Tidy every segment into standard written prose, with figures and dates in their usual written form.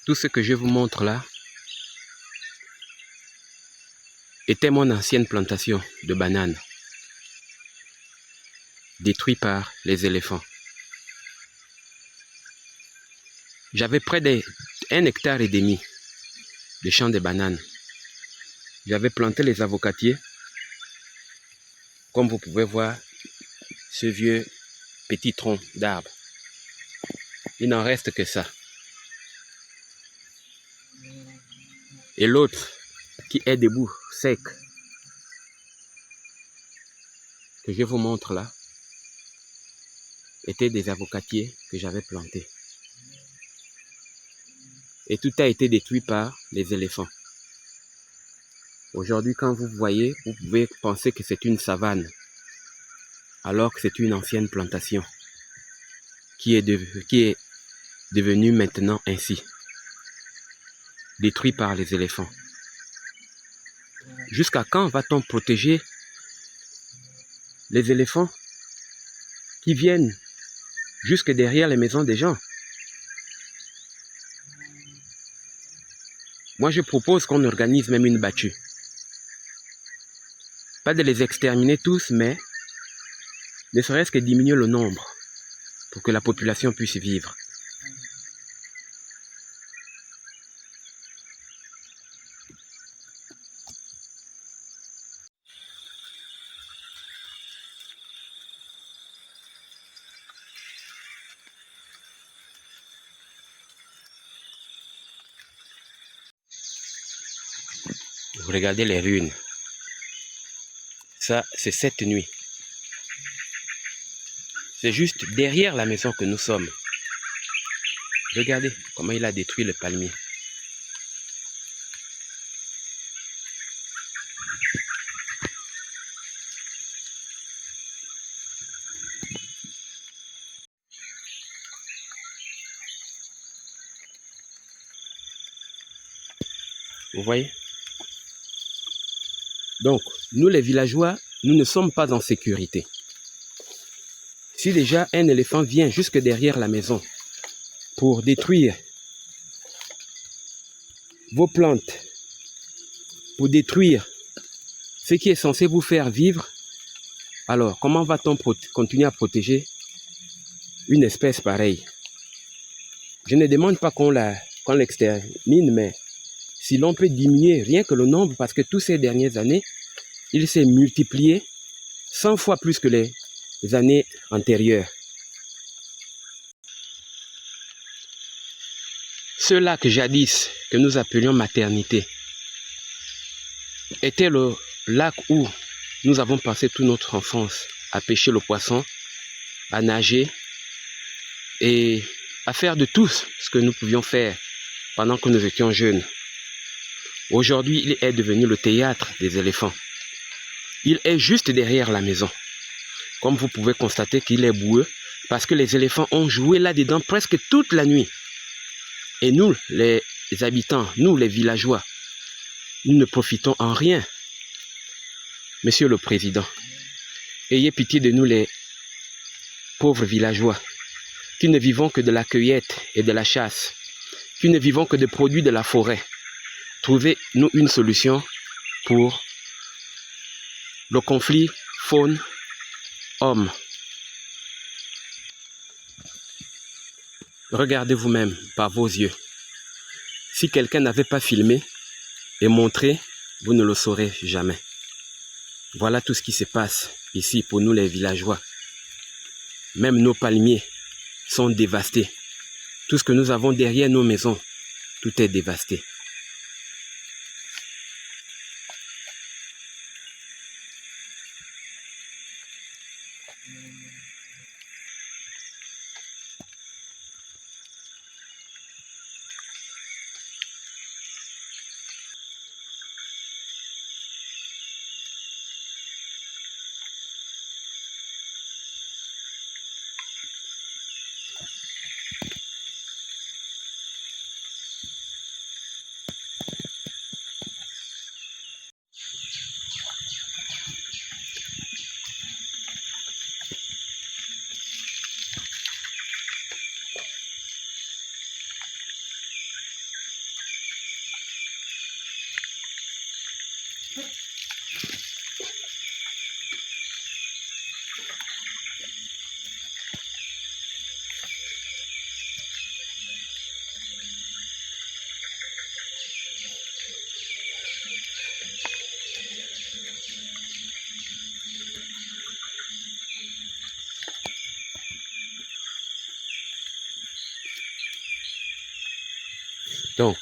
Tout ce que je vous montre là était mon ancienne plantation de bananes, détruite par les éléphants. J'avais près d'1,5 hectare de champs de bananes. J'avais planté les avocatiers. Comme vous pouvez voir, ce vieux petit tronc d'arbre. Il n'en reste que ça. Et l'autre qui est debout, sec, que je vous montre là, était des avocatiers que j'avais plantés. Et tout a été détruit par les éléphants. Aujourd'hui, quand vous voyez, vous pouvez penser que c'est une savane, alors que c'est une ancienne plantation qui est devenue maintenant ainsi, détruite par les éléphants. Jusqu'à quand va-t-on protéger les éléphants qui viennent jusque derrière les maisons des gens? Moi, je propose qu'on organise même une battue. Pas de les exterminer tous, mais ne serait-ce que diminuer le nombre pour que la population puisse vivre. Vous regardez les ruines. Ça, c'est cette nuit. C'est juste derrière la maison que nous sommes. Regardez comment il a détruit le palmier. Vous voyez? Donc, nous les villageois, nous ne sommes pas en sécurité. Si déjà un éléphant vient jusque derrière la maison pour détruire vos plantes, pour détruire ce qui est censé vous faire vivre, alors comment va-t-on continuer à protéger une espèce pareille? Je ne demande pas qu'on l'extermine, mais si l'on peut diminuer rien que le nombre, parce que toutes ces dernières années, il s'est multiplié 100 fois plus que les années antérieures. Ce lac jadis, que nous appelions maternité, était le lac où nous avons passé toute notre enfance à pêcher le poisson, à nager et à faire de tout ce que nous pouvions faire pendant que nous étions jeunes. Aujourd'hui, il est devenu le théâtre des éléphants. Il est juste derrière la maison. Comme vous pouvez constater qu'il est boueux parce que les éléphants ont joué là-dedans presque toute la nuit. Et nous, les habitants, nous les villageois, nous ne profitons en rien. Monsieur le Président, ayez pitié de nous les pauvres villageois qui ne vivons que de la cueillette et de la chasse, qui ne vivons que de produits de la forêt. Trouvez-nous une solution pour le conflit faune-homme. Regardez vous-même par vos yeux. Si quelqu'un n'avait pas filmé et montré, vous ne le saurez jamais. Voilà tout ce qui se passe ici pour nous les villageois. Même nos palmiers sont dévastés. Tout ce que nous avons derrière nos maisons, tout est dévasté. Donc,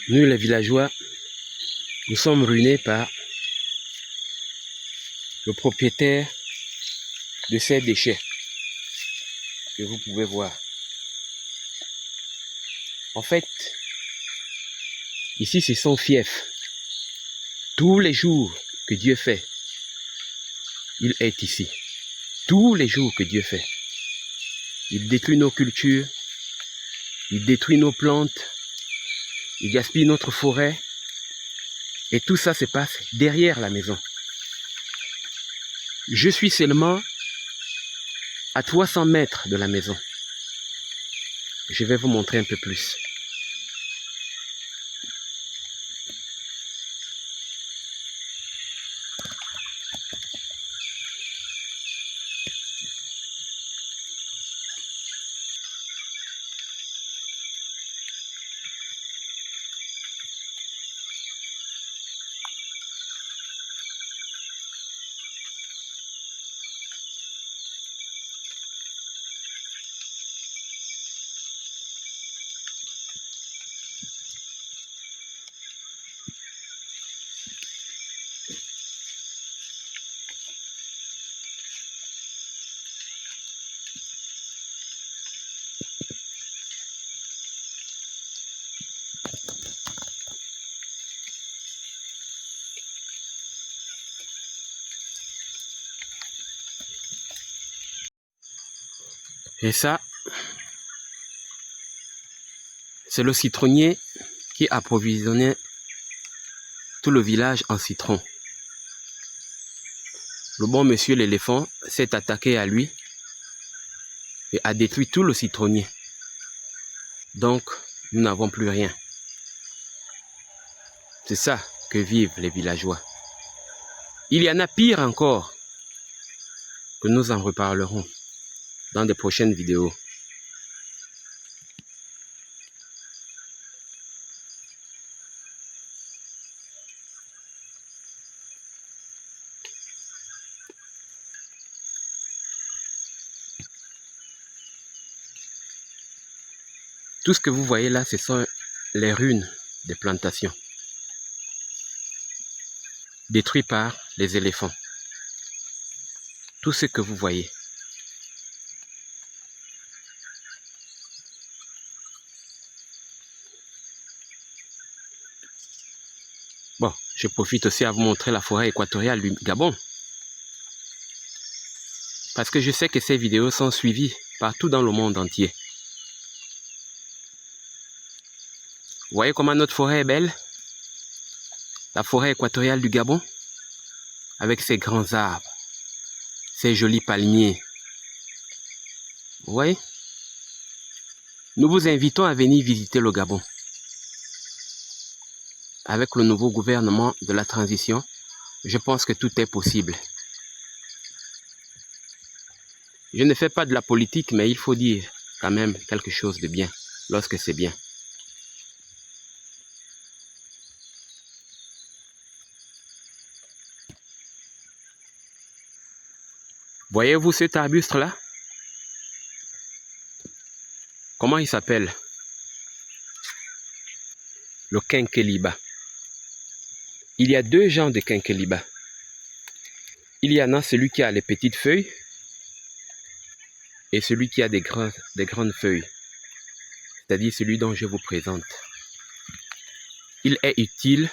nous les villageois, nous sommes ruinés par le propriétaire de ces déchets que vous pouvez voir. En fait, ici c'est son fief. Tous les jours que Dieu fait, il est ici. Tous les jours que Dieu fait. Il détruit nos cultures, il détruit nos plantes, il gaspille notre forêt. Et tout ça se passe derrière la maison. Je suis seulement à 300 mètres de la maison. Je vais vous montrer un peu plus. Et ça, c'est le citronnier qui approvisionnait tout le village en citron. Le bon monsieur l'éléphant s'est attaqué à lui et a détruit tout le citronnier. Donc, nous n'avons plus rien. C'est ça que vivent les villageois. Il y en a pire encore, que nous en reparlerons dans de prochaines vidéos. Tout ce que vous voyez là, ce sont les ruines des plantations, détruites par les éléphants. Tout ce que vous voyez. Bon, je profite aussi à vous montrer la forêt équatoriale du Gabon. Parce que je sais que ces vidéos sont suivies partout dans le monde entier. Vous voyez comment notre forêt est belle? La forêt équatoriale du Gabon, avec ses grands arbres, ses jolis palmiers. Vous voyez? Nous vous invitons à venir visiter le Gabon. Avec le nouveau gouvernement de la transition, je pense que tout est possible. Je ne fais pas de la politique, mais il faut dire quand même quelque chose de bien, lorsque c'est bien. Voyez-vous cet arbuste-là? Comment il s'appelle? Le quinqueliba. Il y a deux genres de quinqueliba. Il y en a celui qui a les petites feuilles et celui qui a des grandes feuilles. C'est-à-dire celui dont je vous présente. Il est utile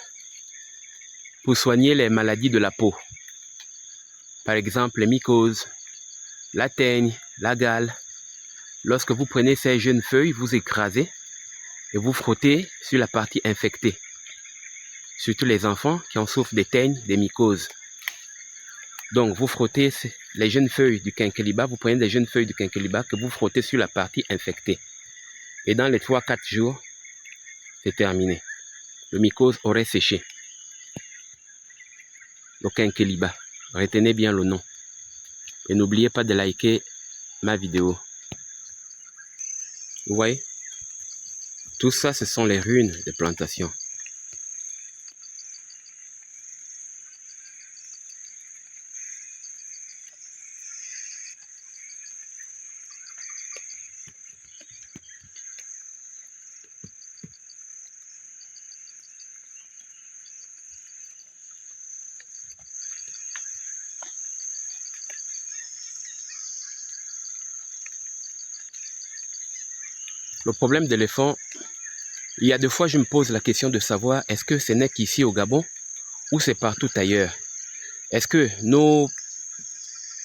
pour soigner les maladies de la peau. Par exemple, les mycoses, la teigne, la gale. Lorsque vous prenez ces jeunes feuilles, vous écrasez et vous frottez sur la partie infectée. Surtout les enfants qui en souffrent des teignes, des mycoses. Donc, vous frottez les jeunes feuilles du quinqueliba, vous prenez des jeunes feuilles du quinqueliba que vous frottez sur la partie infectée. Et dans les 3-4 jours, c'est terminé. Le mycose aurait séché. Le quinqueliba. Retenez bien le nom. Et n'oubliez pas de liker ma vidéo. Vous voyez? Tout ça, ce sont les ruines des plantations. Le problème d'éléphant, il y a des fois je me pose la question de savoir est-ce que ce n'est qu'ici au Gabon ou c'est partout ailleurs? Est-ce que nos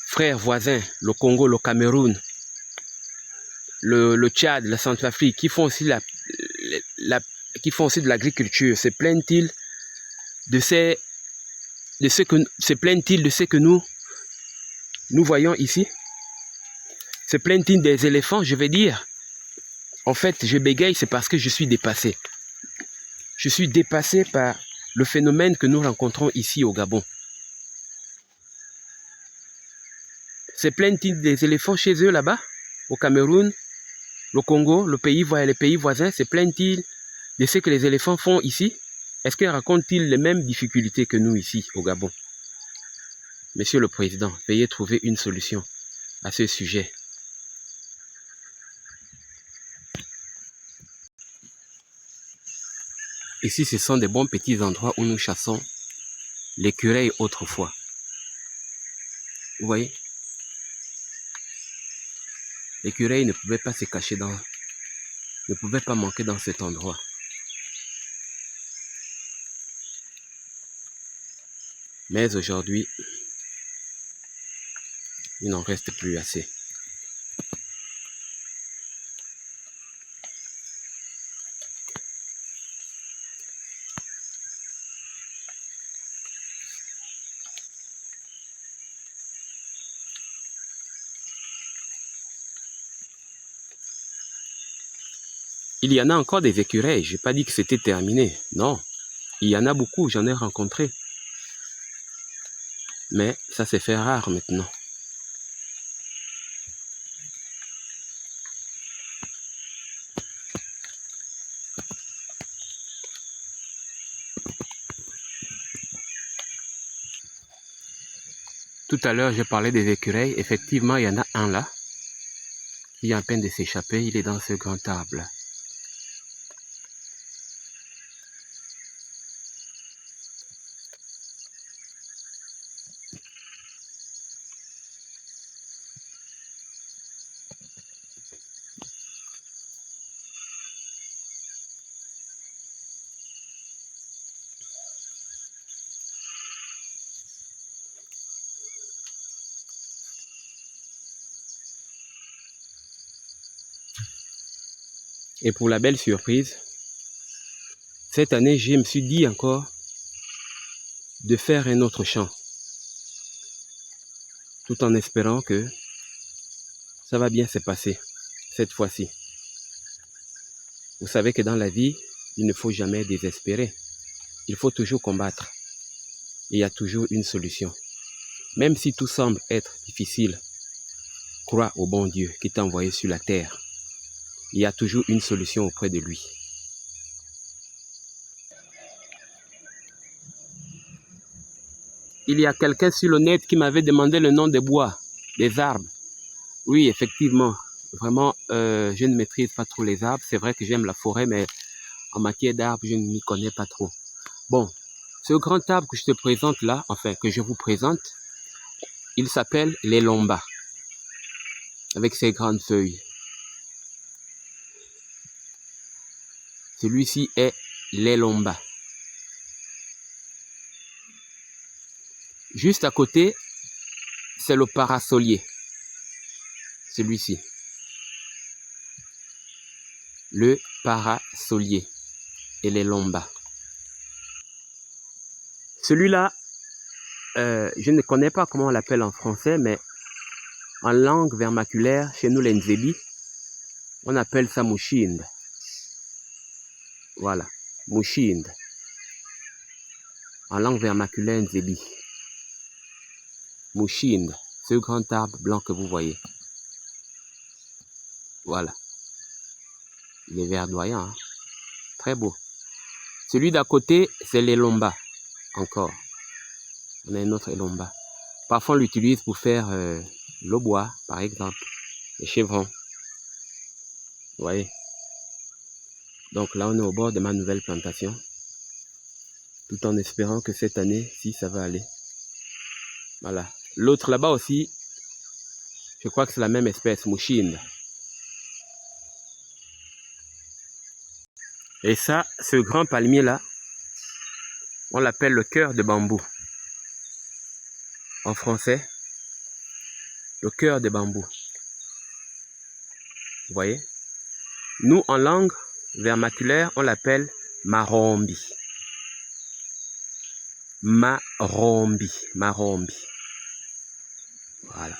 frères voisins, le Congo, le Cameroun, le Tchad, la Centrafrique, qui font aussi de l'agriculture, se plaignent-ils de ce que nous voyons ici? Se plaignent-ils des éléphants? Je vais dire, en fait, je bégaye, c'est parce que je suis dépassé. Je suis dépassé par le phénomène que nous rencontrons ici au Gabon. Se plaignent-ils des éléphants chez eux là-bas, au Cameroun, le Congo, les pays voisins? Se plaignent-ils de ce que les éléphants font ici? Est-ce qu'ils racontent-ils les mêmes difficultés que nous ici au Gabon? Monsieur le Président, veuillez trouver une solution à ce sujet. Ici, ce sont des bons petits endroits où nous chassons l'écureuil autrefois. Vous voyez? L'écureuil ne pouvait pas se cacher ne pouvait pas manquer dans cet endroit. Mais aujourd'hui, il n'en reste plus assez. Il y en a encore des écureuils. Je n'ai pas dit que c'était terminé. Non. Il y en a beaucoup. J'en ai rencontré. Mais ça s'est fait rare maintenant. Tout à l'heure, j'ai parlé des écureuils. Effectivement, il y en a un là. Il est en peine de s'échapper. Il est dans ce grand arbre. Et pour la belle surprise, cette année, je me suis dit encore de faire un autre chant. Tout en espérant que ça va bien se passer cette fois-ci. Vous savez que dans la vie, il ne faut jamais désespérer. Il faut toujours combattre. Il y a toujours une solution. Même si tout semble être difficile, crois au bon Dieu qui t'a envoyé sur la terre. Il y a toujours une solution auprès de lui. Il y a quelqu'un sur le net qui m'avait demandé le nom des bois, des arbres. Oui, effectivement. Vraiment, je ne maîtrise pas trop les arbres. C'est vrai que j'aime la forêt, mais en matière d'arbres, je ne m'y connais pas trop. Bon, ce grand arbre que je te présente là, enfin que je vous présente, il s'appelle l'élomba, avec ses grandes feuilles. Celui-ci est l'élomba. Juste à côté, c'est le parasolier. Celui-ci. Le parasolier et l'élomba. Celui-là, je ne connais pas comment on l'appelle en français, mais en langue vermaculaire, chez nous les Nzébi, on appelle ça mouchinde. Voilà, mouchinde. En langue vermaculaire Nzébi. Mouchinde, ce grand arbre blanc que vous voyez. Voilà. Il est verdoyant, hein? Très beau. Celui d'à côté, c'est l'élomba. Encore. On a un autre élomba. Parfois, on l'utilise pour faire le bois, par exemple. Les chevrons. Vous voyez. Donc là, on est au bord de ma nouvelle plantation. Tout en espérant que cette année, si ça va aller. Voilà. L'autre là-bas aussi, je crois que c'est la même espèce, mouchinde. Et ça, ce grand palmier-là, on l'appelle le cœur de bambou. En français, le cœur de bambou. Vous voyez? Nous, en langue vermaculaire, on l'appelle marombi. Marombi. Marombi. Voilà.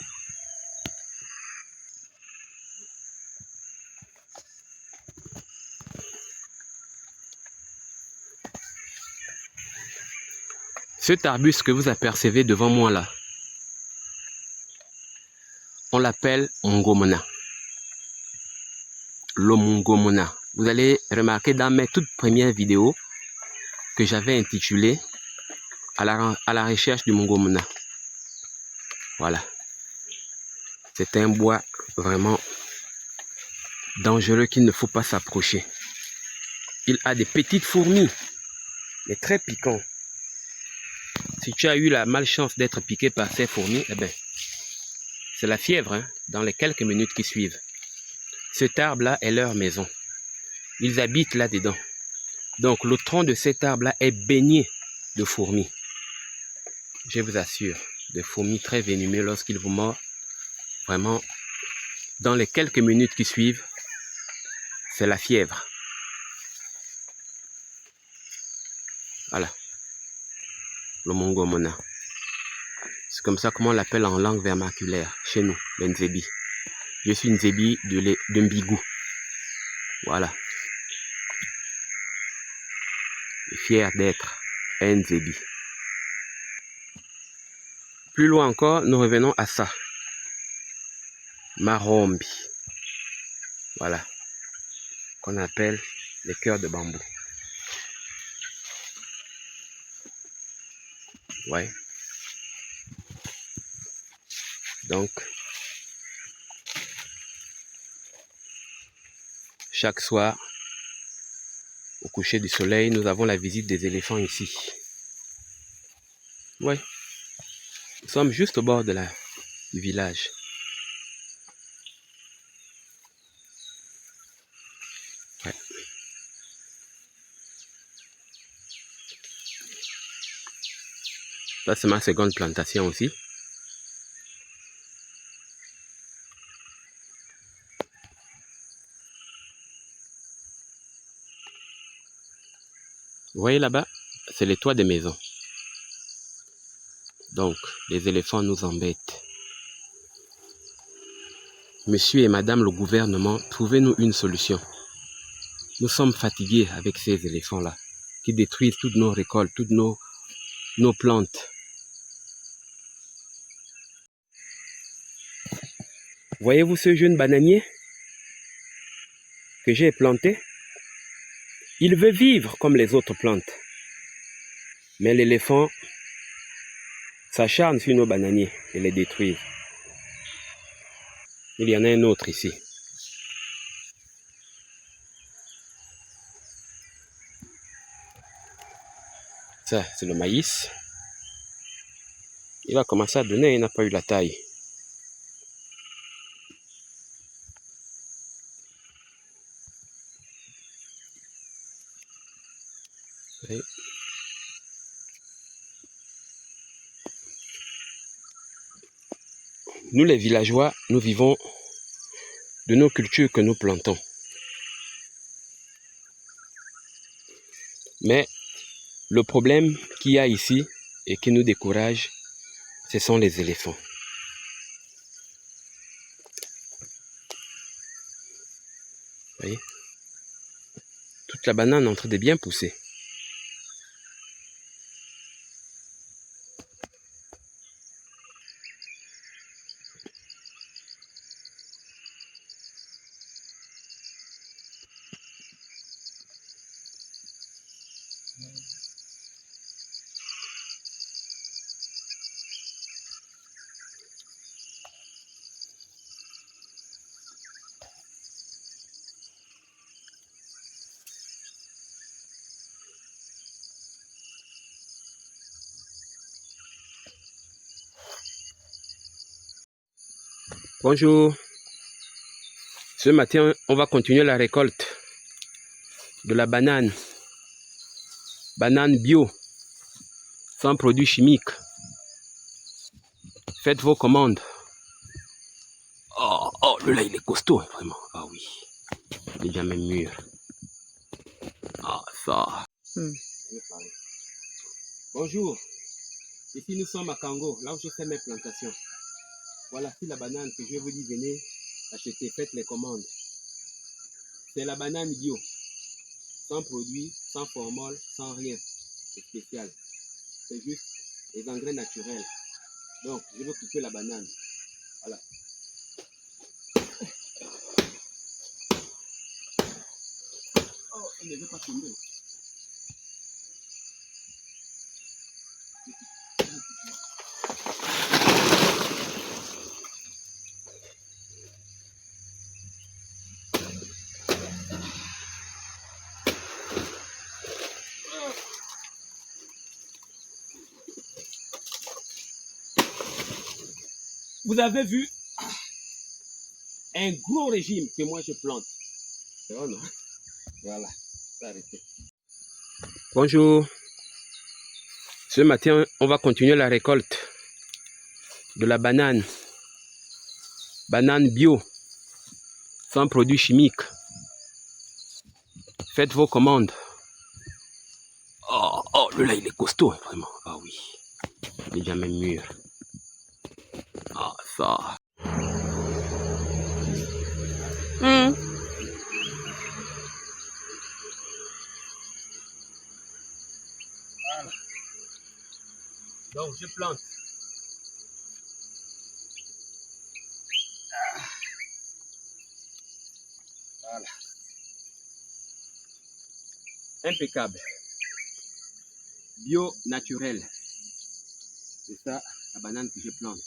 Cet arbuste que vous apercevez devant moi là, on l'appelle Mungomona. Le Mungomona. Vous allez remarquer dans mes toutes premières vidéos que j'avais intitulées à la recherche du Mungomona. Voilà. C'est un bois vraiment dangereux qu'il ne faut pas s'approcher. Il a des petites fourmis, mais très piquants. Si tu as eu la malchance d'être piqué par ces fourmis, eh ben, c'est la fièvre hein, dans les quelques minutes qui suivent. Cet arbre-là est leur maison. Ils habitent là-dedans. Donc, le tronc de cet arbre-là est baigné de fourmis. Je vous assure, des fourmis très venimeux lorsqu'ils vous mordent. Vraiment, dans les quelques minutes qui suivent, c'est la fièvre. Voilà. Le Mungomona. C'est comme ça qu'on l'appelle en langue vermaculaire, chez nous, le Nzebi. Je suis Nzebi de Mbigou. Voilà. Je suis fier d'être un Nzebi. Plus loin encore, nous revenons à ça. Marombi. Voilà. Qu'on appelle les cœurs de bambou. Ouais. Donc, chaque soir, au coucher du soleil, nous avons la visite des éléphants ici. Ouais. Nous sommes juste au bord du village. Ouais. Ça, c'est ma seconde plantation aussi. Vous voyez là-bas, c'est les toits des maisons. Donc, les éléphants nous embêtent. Monsieur et madame le gouvernement, trouvez-nous une solution. Nous sommes fatigués avec ces éléphants-là, qui détruisent toutes nos récoltes, toutes nos plantes. Voyez-vous ce jeune bananier que j'ai planté? Il veut vivre comme les autres plantes. Mais l'éléphant s'acharne sur nos bananiers et les détruit. Il y en a un autre ici. Ça, c'est le maïs. Il va commencer à donner, il n'a pas eu la taille. Oui. Nous, les villageois, nous vivons de nos cultures que nous plantons. Mais le problème qu'il y a ici et qui nous décourage, ce sont les éléphants. Vous voyez? Toute la banane est en train de bien pousser. Bonjour. Ce matin, on va continuer la récolte. de la banane. Banane bio, sans produits chimiques. Faites vos commandes. Oh, le lait, il est costaud, vraiment. Ah oui, il est déjà même mûr. Ah, ça. Bonjour, ici nous sommes à Kango, là où je fais mes plantations. Voilà, c'est la banane que je vous dis, venez acheter, faites les commandes. C'est la banane bio, sans produits, sans formol, sans rien de spécial. C'est juste les engrais naturels. Donc, je vais couper la banane. Voilà. Oh, il ne veut pas tomber. Vous avez vu un gros régime que moi je plante. C'est bon, non? Voilà, c'est arrêté. Bonjour. Ce matin, on va continuer la récolte de la banane. Banane bio, sans produits chimiques. Faites vos commandes. Oh, le lait, il est costaud, vraiment. Ah oui, il est déjà même mûr. Ah, ça. Voilà. Donc, je plante. Voilà. Impeccable. Bio naturel. C'est ça, la banane que je plante.